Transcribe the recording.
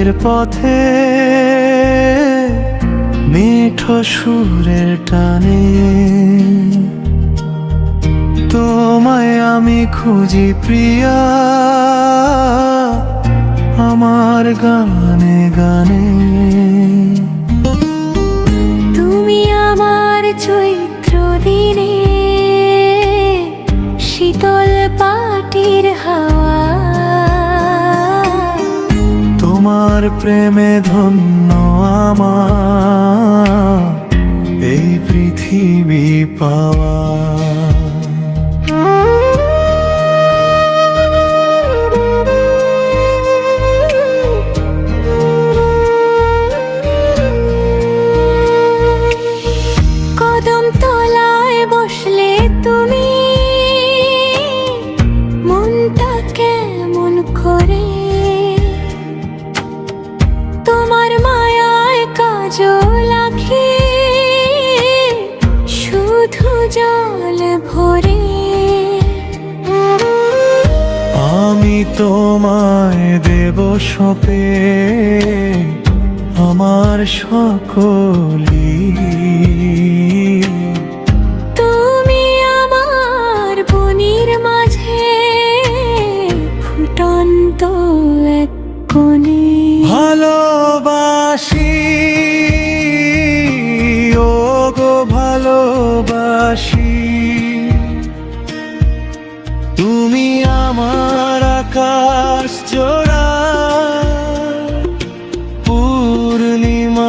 রাতের পথে মিঠো সুরের টানে তোমায় আমি খুঁজি প্রিয়া আমার গানে গানে। তুমি আমার চৈত্র দিনে শীতল পাটির হাওয়া, তোমার প্রেমে ধন্য আমার এই পৃথিবী পাওয়া। কদম তলায় বসলে তুমি মনটা কেমন করে, তোমার মায়ায় কাজল আঁখি শুধু জল ভরে। আমি তোমায় দেব সপে আমার সকলি, তুমি আমার বনির মাঝে ফুটন্ত এক কোণে। ভালোবাসি ও গো ভালোবাসি, তুমি আমার আকাশ জোড়া পূর্ণিমারি